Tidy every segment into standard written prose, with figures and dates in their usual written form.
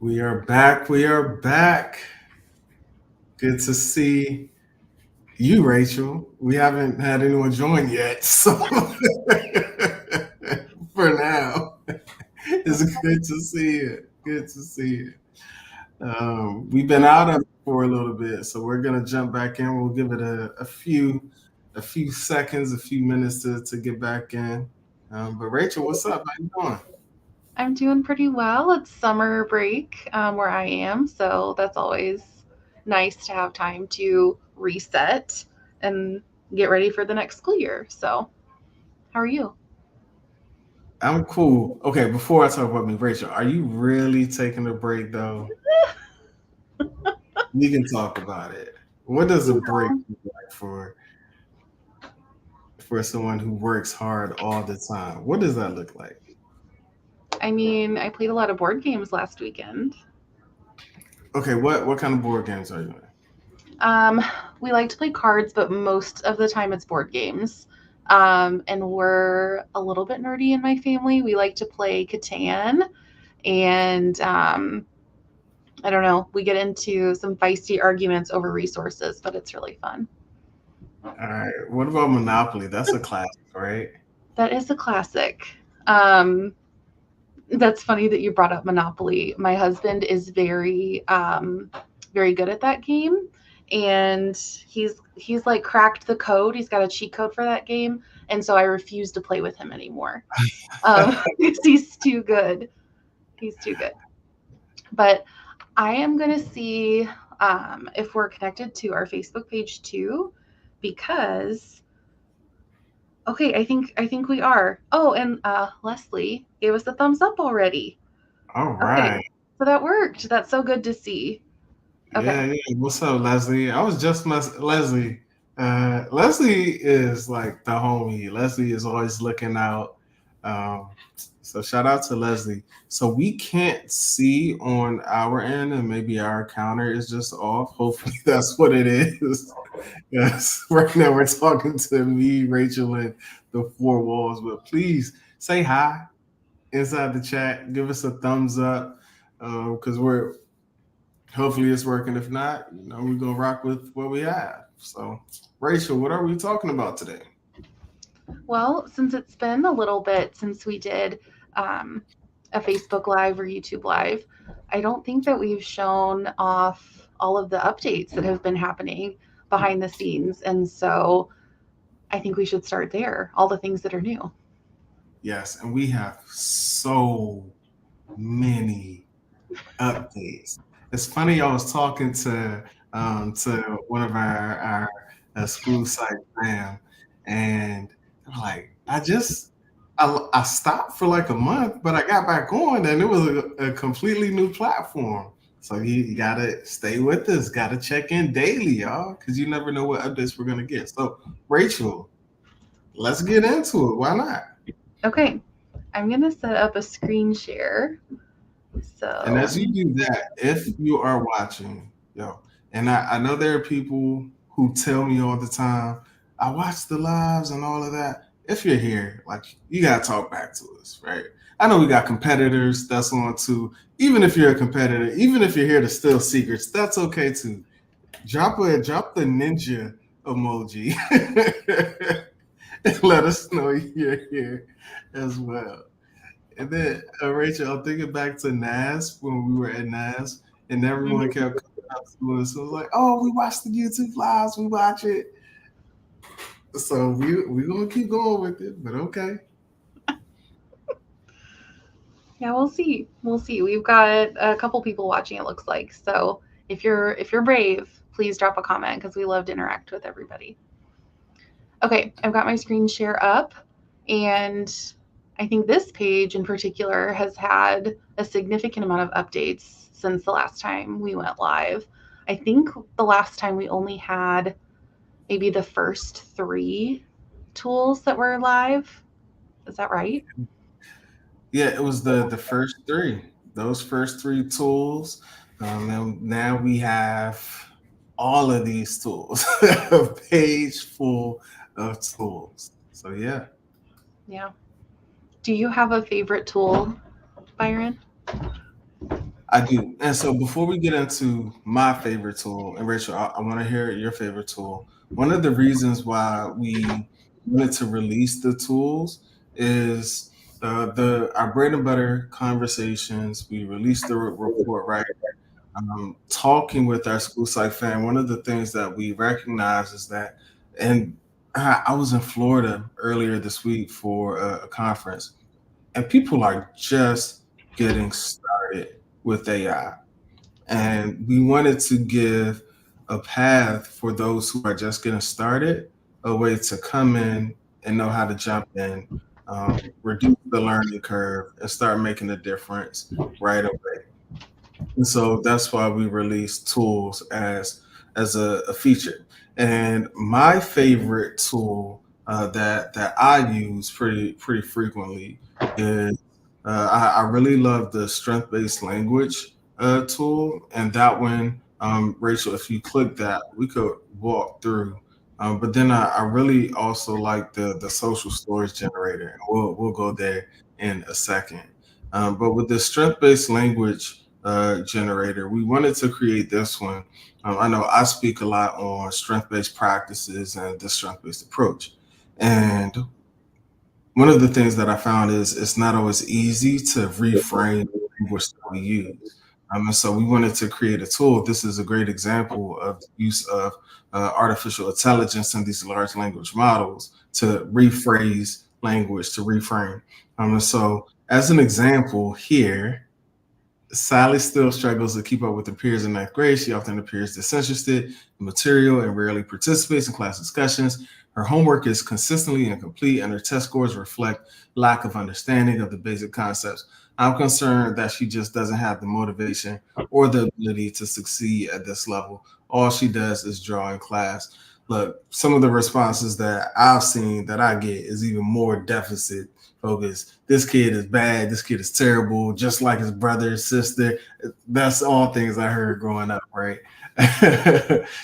We are back. We are back. Good to see you, Rachel. We haven't had anyone join yet, so for now, it's good to see you. Good to see you. We've been out of it for a little bit, so we're gonna jump back in. We'll give it a few seconds, a few minutes to get back in. But Rachel, what's up? How you doing? I'm doing pretty well. It's summer break where I am, so that's always nice to have time to reset and get ready for the next school year. So, how are you? I'm cool. Okay, before I talk about me, Rachel, are you really taking a break though? We can talk about it. What does a You break know, look like for someone who works hard all the time? What does that look like? I mean, I played a lot of board games last weekend. Okay, what kind of board games are you in? Um, we like to play cards, but most of the time it's board games. And we're a little bit nerdy in my family. We like to play Catan and I don't know, we get into some feisty arguments over resources, but it's really fun. All right. What about Monopoly? That's a classic, right? That is a classic. Um, that's funny that you brought up Monopoly. My husband is very good at that game, and he's like cracked the code. He's got a cheat code for that game, and so I refuse to play with him anymore because he's too good. He's too good. But I am gonna see if we're connected to our Facebook page too, because okay, I think we are. Oh, and Leslie gave us a thumbs up already. All Okay, right. so that worked. That's so good to see. Okay. Yeah, yeah. What's up, Leslie? I was just Leslie. Leslie is like the homie. Leslie is always looking out. Um, so shout out to Leslie. So we can't see on our end, and maybe our counter is just off. Hopefully that's what it is. Yes. Right now we're talking to me, Rachel, and the four walls. But please say hi inside the chat. Give us a thumbs up because we're hopefully it's working. If not, we're gonna rock with what we have. So, Rachel, what are we talking about today? Well, since it's been a little bit since we did um, a Facebook Live or YouTube Live, I don't think that we've shown off all of the updates that have been happening behind the scenes. And so I think we should start there, all the things that are new. Yes, and we have so many updates. It's funny. I was talking to one of our school site fam, and I'm like, I stopped for like a month, but I got back on, and it was a completely new platform. So you gotta stay with us. Gotta check in daily, y'all, because you never know what updates we're gonna get. So, Rachel, let's get into it. Why not? Okay, I'm going to set up a screen share. And So, as you do that, if you are watching, and I know there are people who tell me all the time, I watch the lives and all of that. If you're here, like you gotta talk back to us, right? I know we got competitors that's on too. Even if you're a competitor, even if you're here to steal secrets, that's okay too. Drop the ninja emoji and let us know you're here as well. And then Rachel, I'm thinking back to NAS when we were at NAS, and everyone mhm. kept coming up to us. It was like, "Oh, we watch the YouTube lives, we watch it." So we gonna keep going with it, but okay. Yeah, we'll see. We'll see. We've got a couple people watching, it looks like. So if you're brave, please drop a comment because we love to interact with everybody. Okay, I've got my screen share up, and I think this page in particular has had a significant amount of updates since the last time we went live. I think the last time we only had maybe the first three tools that were live. Is that right? Yeah, it was the first three. Those first three tools. And now we have all of these tools, a page full of tools. So yeah. Yeah. Do you have a favorite tool, Byron? I do. And so before we get into my favorite tool, and Rachel, I want to hear your favorite tool. One of the reasons why we wanted to release the tools is the our bread and butter conversations. We released the report, right? Talking with our school site fan, one of the things that we recognize is that, and I was in Florida earlier this week for a conference, and people are just getting started with AI. And we wanted to give a path for those who are just getting started, a way to come in and know how to jump in, reduce the learning curve, and start making a difference right away. And so that's why we release tools as a feature. And my favorite tool that I use pretty frequently is I really love the strength based language tool, and that one, Rachel, if you click that, we could walk through. But then I really also like the social stories generator, and we'll go there in a second. But with the strength based language generator, we wanted to create this one. I know I speak a lot on strength based practices and the strength based approach. And one of the things that I found is it's not always easy to reframe the language that we use. And so we wanted to create a tool. This is a great example of the use of artificial intelligence and these large language models to rephrase language, to reframe. And so, as an example here, Sally still struggles to keep up with her peers in ninth grade. She often appears disinterested in material and rarely participates in class discussions. Her homework is consistently incomplete, and her test scores reflect lack of understanding of the basic concepts. I'm concerned that she just doesn't have the motivation or the ability to succeed at this level. All she does is draw in class. Look, some of the responses that I've seen that I get is even more deficit focused. This kid is bad. This kid is terrible, just like his brother, sister. That's all things I heard growing up, right?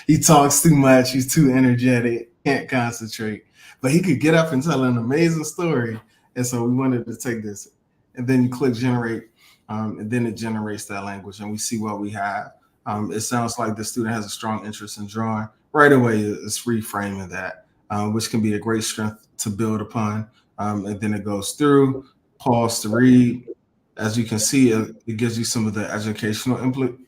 He talks too much. He's too energetic. Can't concentrate. But he could get up and tell an amazing story. And so we wanted to take this. And then you click generate, and then it generates that language, and we see what we have. It sounds like the student has a strong interest in drawing. Right away, it's reframing that, which can be a great strength to build upon. And then it goes through, pause to read. As you can see, it gives you some of the educational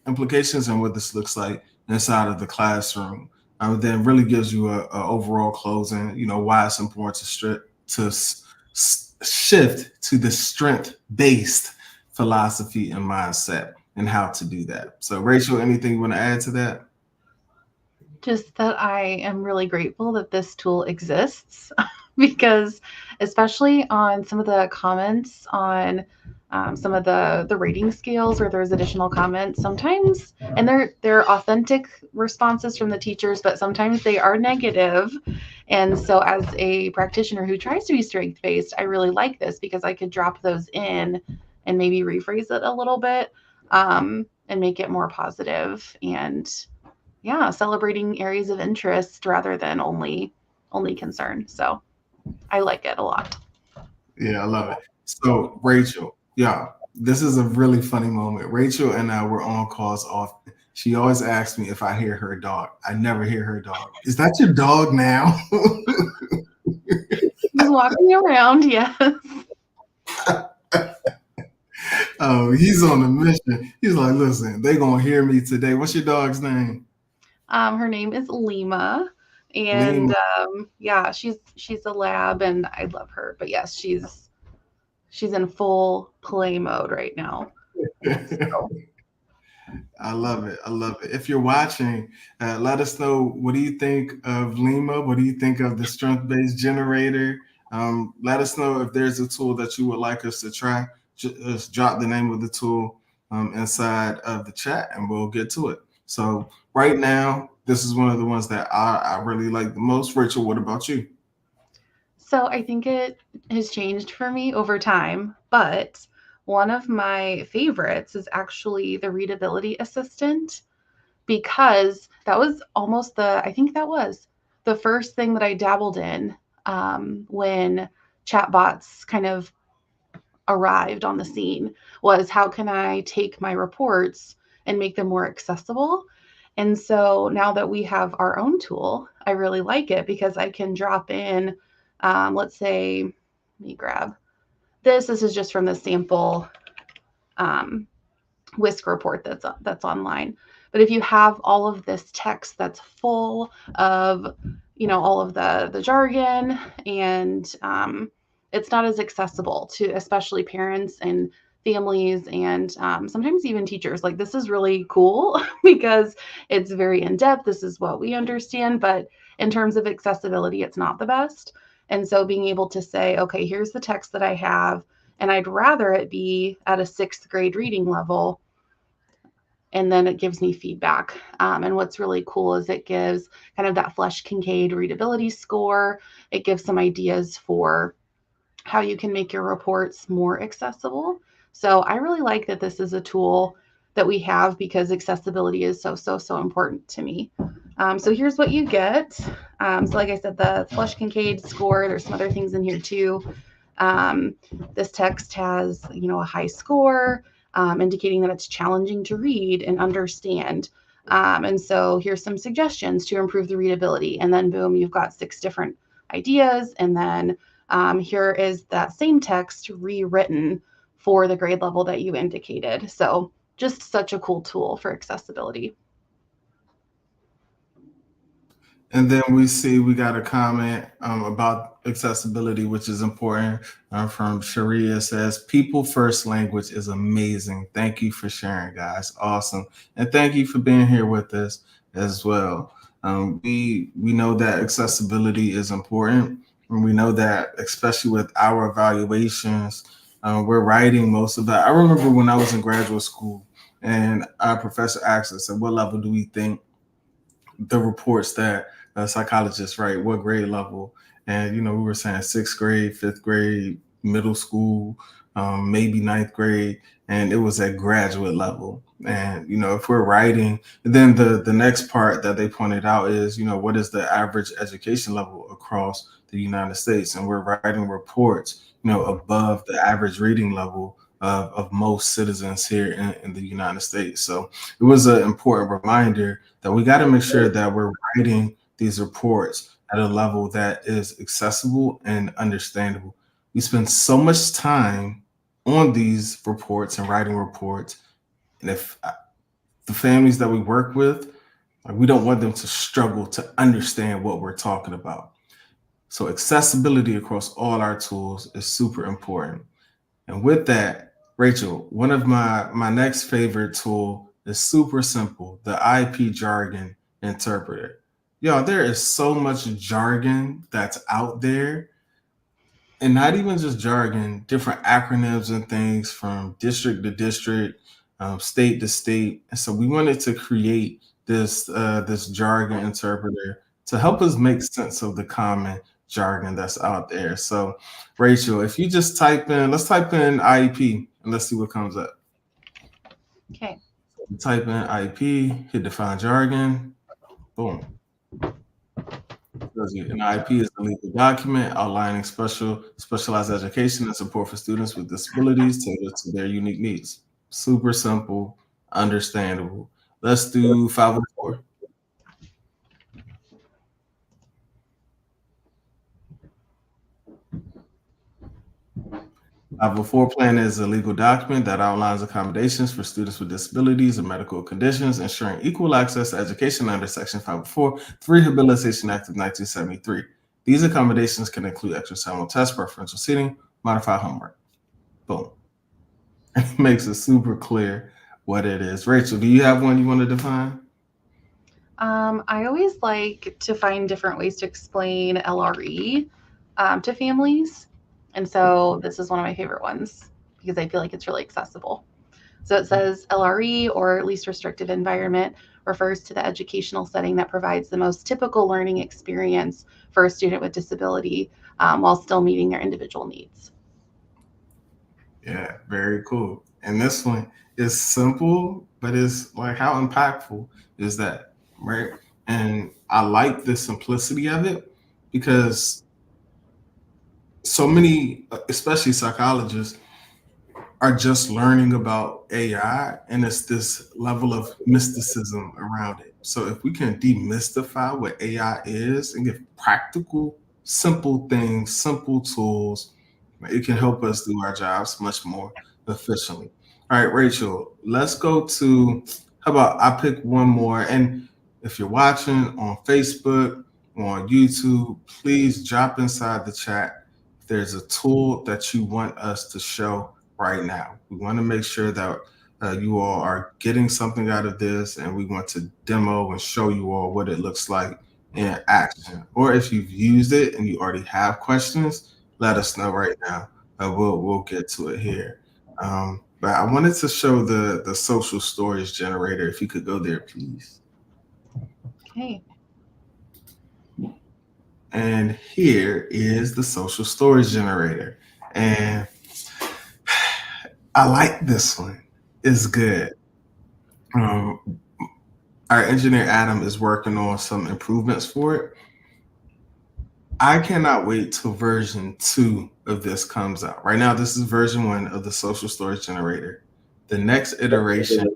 implications and what this looks like inside of the classroom. Then really gives you a overall closing. You know why it's important to shift to the strength based philosophy and mindset, and how to do that. So, Rachel, anything you want to add to that? Just that I am really grateful that this tool exists because, especially on some of the comments on some of the rating scales where there's additional comments, sometimes, and they're authentic responses from the teachers, but sometimes they are negative. And so, as a practitioner who tries to be strength based, I really like this because I could drop those in and maybe rephrase it a little bit, and make it more positive and, yeah, celebrating areas of interest rather than only concern. So I like it a lot. Yeah, I love it. So, Rachel, yeah, this is a really funny moment. Rachel and I were on calls often. She always asks me if I hear her dog. I never hear her dog. Is that your dog now? He's walking around, yes. Oh, he's on a mission. He's like, listen, they gonna hear me today. What's your dog's name? Her name is Lima, and Lima. yeah, she's a lab, and I love her. But yes, she's in full play mode right now. So I love it. I love it. If you're watching, let us know, what do you think of Lima? What do you think of the strength based generator? Let us know if there's a tool that you would like us to try. Just drop the name of the tool inside of the chat, and we'll get to it. So, right now, this is one of the ones that I really like the most. Rachel, what about you? So I think it has changed for me over time, but one of my favorites is actually the readability assistant because that was almost I think that was the first thing that I dabbled in when chatbots kind of arrived on the scene was how can I take my reports and make them more accessible. And so now that we have our own tool, I really like it because I can drop in, let's say, let me grab this. This is just from the sample um, whisk report that's online. But if you have all of this text that's full of, all of the jargon, and it's not as accessible to especially parents and families, and sometimes even teachers. Like, this is really cool because it's very in depth. This is what we understand, but in terms of accessibility, it's not the best. And so being able to say, okay, here's the text that I have, and I'd rather it be at a sixth grade reading level, and then it gives me feedback. And what's really cool is it gives kind of that Flesch Kincaid readability score. It gives some ideas for how you can make your reports more accessible. So I really like that this is a tool that we have because accessibility is so important to me. So here's what you get. So like I said, the Flesch Kincaid score, there's some other things in here too. Um, this text has, a high score, indicating that it's challenging to read and understand. And so here's some suggestions to improve the readability. And then boom, you've got 6 different ideas. And then here is that same text rewritten for the grade level that you indicated. So just such a cool tool for accessibility. And then we see we got a comment about accessibility, which is important, from Sharia. Says, people first language is amazing. Thank you for sharing, guys. Awesome. And thank you for being here with us as well. We know that accessibility is important. And we know that, especially with our evaluations, we're writing most of that. I remember when I was in graduate school and our professor asked us, at what level do we think the reports that psychologists write, what grade level? And we were saying sixth grade, fifth grade, middle school, maybe ninth grade, and it was at graduate level. And if we're writing, and then the next part that they pointed out is, what is the average education level across the United States? And we're writing reports, above the average reading level of most citizens here in the United States. So it was an important reminder that we got to make sure that we're writing these reports at a level that is accessible and understandable. We spend so much time on these reports and writing reports, and if the families that we work with, like, we don't want them to struggle to understand what we're talking about. So accessibility across all our tools is super important. And with that, Rachel, one of my next favorite tool is super simple, the IP jargon interpreter. Yo, there is so much jargon that's out there, and not even just jargon, different acronyms and things from district to district, state to state. And so we wanted to create this jargon interpreter to help us make sense of the common jargon that's out there. So, Rachel, if you just let's type in IEP and let's see what comes up. Okay. Type in IEP, hit define jargon, boom. An IP is a legal document outlining specialized education and support for students with disabilities tailored to their unique needs. Super simple, understandable. Let's do 504. 504 plan is a legal document that outlines accommodations for students with disabilities and medical conditions, ensuring equal access to education under Section 504, the Rehabilitation Act of 1973. These accommodations can include extra time on tests, preferential seating, modified homework. Boom. It makes it super clear what it is. Rachel, do you have one you want to define? I always like to find different ways to explain LRE to families. And so this is one of my favorite ones because I feel like it's really accessible. So it says LRE, or least restrictive environment, refers to the educational setting that provides the most typical learning experience for a student with disability, while still meeting their individual needs. Yeah, very cool. And this one is simple, but it's like, how impactful is that, right? And I like the simplicity of it because so many, especially psychologists, are just learning about AI, and it's this level of mysticism around it. So if we can demystify what AI is and give practical, simple things, simple tools, it can help us do our jobs much more efficiently. All right, Rachel, let's go to, how about I pick one more? And if you're watching on Facebook or on YouTube, please drop inside the chat if there's a tool that you want us to show right now. We want to make sure that you all are getting something out of this, and we want to demo and show you all what it looks like in action. Or if you've used it and you already have questions, let us know right now. We'll get to it here. But I wanted to show the social stories generator. If you could go there, please. Okay. And here is the social stories generator. And I like this one. It's good. Um, our engineer Adam is working on some improvements for it. I cannot wait till version 2 of this comes out. Right now, this is version 1 of the social storage generator. The next iteration,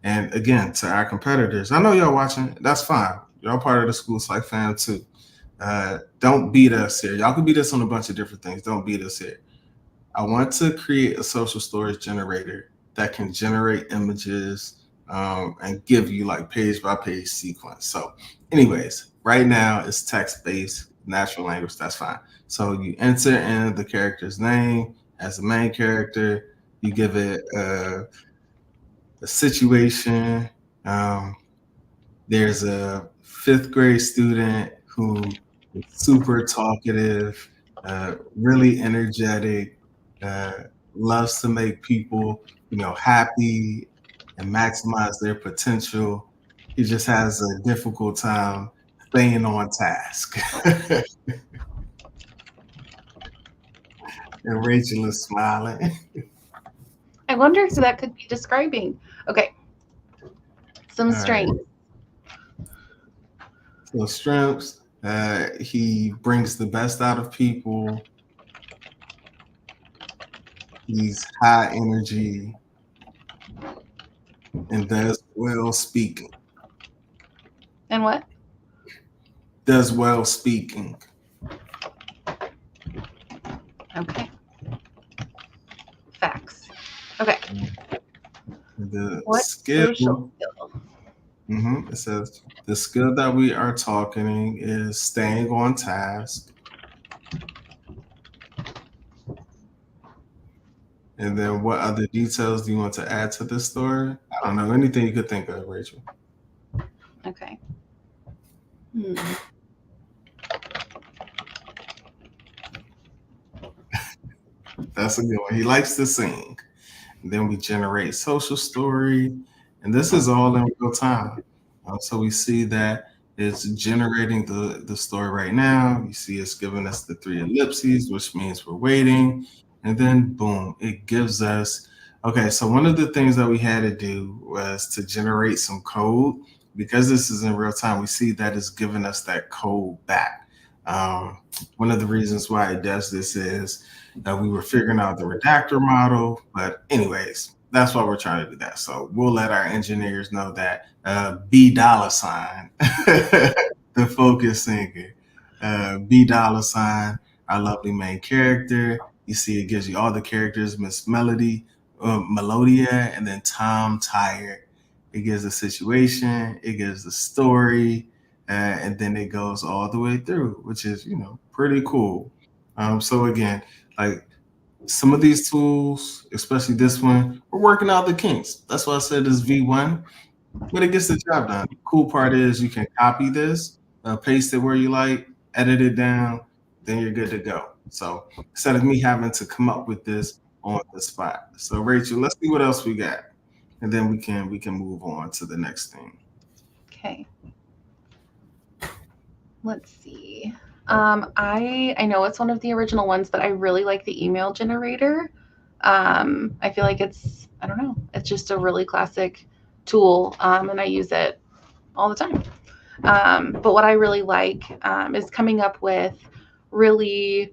and again, to our competitors, I know y'all watching, that's fine. Y'all part of the School Psych fam too. Don't beat us here. Y'all can beat us on a bunch of different things. Don't beat us here. I want to create a social storage generator that can generate images and give you like page by page sequence. So, anyways, right now it's text based, natural language. That's fine. So you enter in the character's name as the main character. You give it a situation. Um, there's a fifth grade student who is super talkative, really energetic, uh, loves to make people, happy and maximize their potential. He just has a difficult time staying on task. And Rachel is smiling. I wonder who that could be describing. Okay. Some All right. strengths. So strengths, he brings the best out of people. He's high energy and does well speaking. And what? Does well speaking. Okay. Facts. Okay. The What skill, social skill? it says the skill that we are talking is staying on task. And then what other details do you want to add to this story? I don't know, anything you could think of, Rachel. Okay. That's a good one. He likes to sing. And then we generate social story. And this is all in real time. So we see that it's generating the story right now. You see it's giving us the 3 ellipses, which means we're waiting. And then boom, it gives us, okay, so one of the things that we had to do was to generate some code. Because this is in real time, we see that it's giving us that code back. One of the reasons why it does this is that we were figuring out the redactor model. But anyways, that's why we're trying to do that. So we'll let our engineers know that B dollar sign, the focus singer, B dollar sign, our lovely main character. You see, it gives you all the characters: Miss Melody, Melodia, and then Tom Tired. It gives a situation, it gives a story, and then it goes all the way through, which is pretty cool. So again, like some of these tools, especially this one, we're working out the kinks. That's why I said this V1, but it gets the job done. The cool part is you can copy this, paste it where you like, edit it down, then you're good to go. So instead of me having to come up with this on the spot. So Rachel, let's see what else we got, and then we can move on to the next thing. Okay. Let's see. I know it's one of the original ones, but I really like the email generator. I feel like I don't know, it's just a really classic tool, and I use it all the time. But what I really like is coming up with really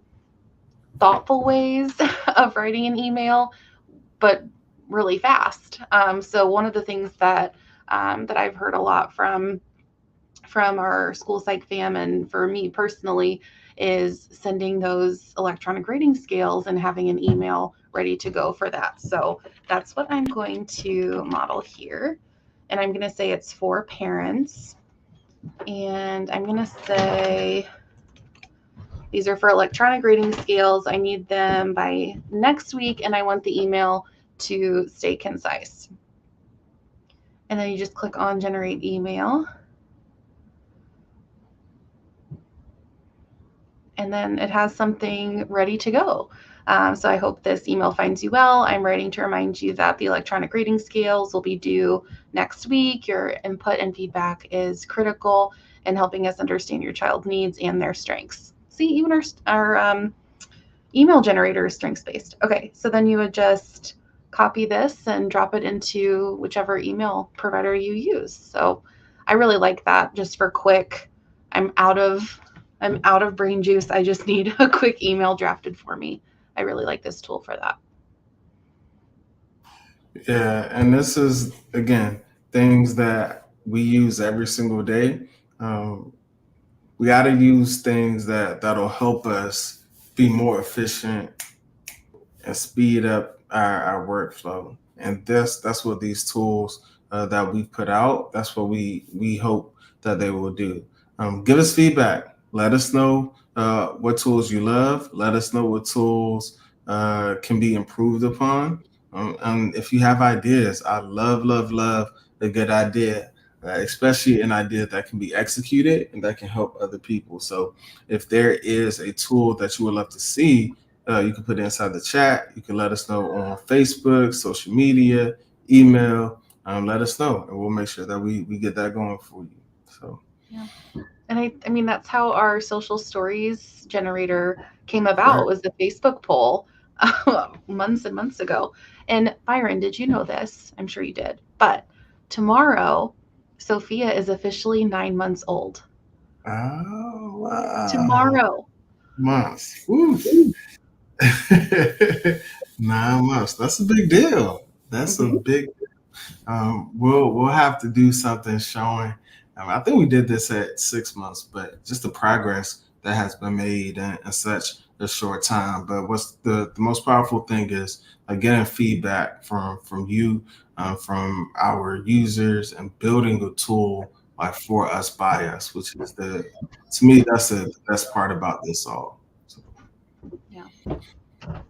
thoughtful ways of writing an email but really fast. So one of the things that I've heard a lot from our school psych fam and for me personally is sending those electronic rating scales and having an email ready to go for that. So that's what I'm going to model here. And I'm going to say it's for parents. And I'm going to say these are for electronic rating scales. I need them by next week, and I want the email to stay concise. And then you just click on generate email. And then it has something ready to go. So I hope this email finds you well. I'm writing to remind you that the electronic rating scales will be due next week. Your input and feedback is critical in helping us understand your child's needs and their strengths. See, even our email generator is strengths based. Okay, so then you would just copy this and drop it into whichever email provider you use. So I really like that just for quick. I'm out of brain juice. I just need a quick email drafted for me. I really like this tool for that. Yeah, and this is again things that we use every single day. Um, we got to use things that'll help us be more efficient and speed up our workflow. And that's what these tools that we put out. That's what we hope that they will do. Give us feedback. Let us know what tools you love. Let us know what tools can be improved upon. And if you have ideas, I love a good idea, especially an idea that can be executed and that can help other people. So if there is a tool that you would love to see, you can put it inside the chat. You can let us know on Facebook, social media, email. Let us know, and we'll make sure that we get that going for you. So, Yeah. And I mean, that's how our social stories generator came right. about was the Facebook poll months and months ago. And Byron, did you know this? I'm sure you did. But tomorrow, Sophia is officially 9 months old. Oh, wow. Tomorrow. Months. Oof. 9 months. That's a big deal. That's a Mm-hmm. big. We'll have to do something showing. I think we did this at 6 months, but just the progress that has been made in such a short time. But what's the most powerful thing is getting feedback from you, from our users, and building a tool like for us by us, which is the to me that's the best part about this all. So, Yeah. all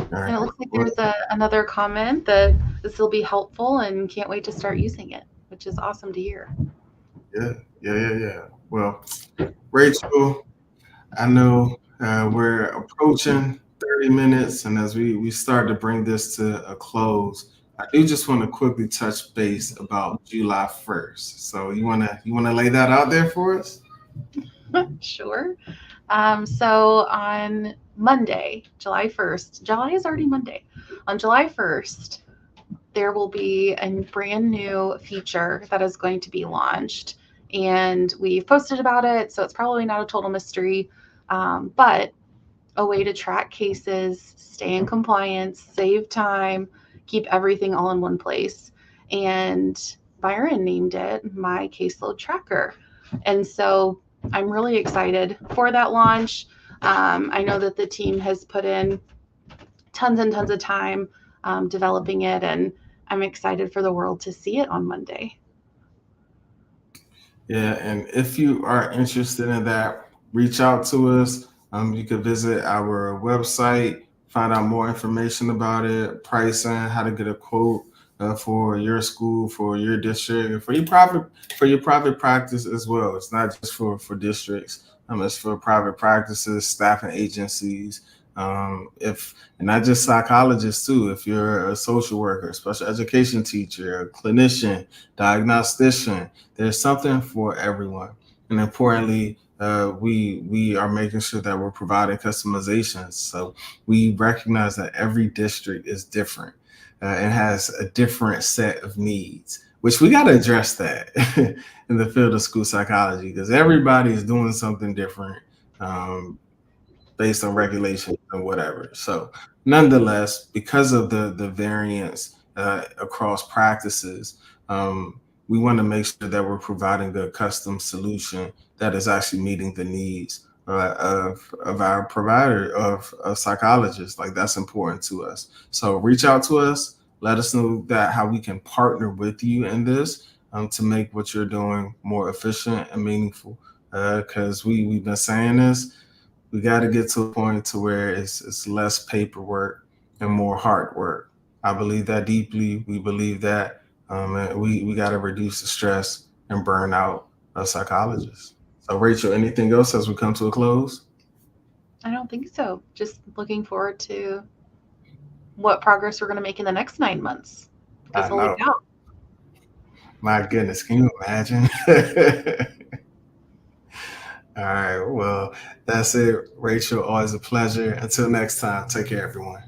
right. And it looks like Well, there's another comment that this will be helpful and can't wait to start using it, which is awesome to hear. yeah. Well, Rachel, I know we're approaching 30 minutes, and as we start to bring this to a close, I do just want to quickly touch base about July 1st. So you wanna lay that out there for us? Sure. So on Monday, July 1st, July is already Monday. On July 1st, there will be a brand new feature that is going to be launched. And we've posted about it, so it's probably not a total mystery, but a way to track cases, stay in compliance, save time, keep everything all in one place. And Byron named it my caseload tracker. And so I'm really excited for that launch. I know that the team has put in tons and tons of time developing it, and I'm excited for the world to see it on Monday. Yeah, and if you are interested in that, reach out to us. You can visit our website, find out more information about it, pricing, how to get a quote for your school, for your district, and for your private practice as well. It's not just for districts. It's for private practices, staffing agencies. If and not just psychologists too. If you're a social worker, special education teacher, a clinician, diagnostician, there's something for everyone. And importantly, we are making sure that we're providing customizations. So we recognize that every district is different and has a different set of needs, which we got to address that in the field of school psychology because everybody is doing something different. Based on regulations and whatever. So nonetheless, because of the variance across practices, we want to make sure that we're providing a custom solution that is actually meeting the needs of our provider of psychologists. Like that's important to us. So reach out to us. Let us know that how we can partner with you in this to make what you're doing more efficient and meaningful. Because we've been saying this, we got to get to a point to where it's less paperwork and more hard work. I believe that deeply. We believe that and we got to reduce the stress and burnout of psychologists. So, Rachel, anything else as we come to a close? I don't think so. Just looking forward to what progress we're going to make in the next 9 months. Because I holy know. cow. My goodness, can you imagine? All right. Well, that's it, Rachel. Always a pleasure. Until next time, take care, everyone.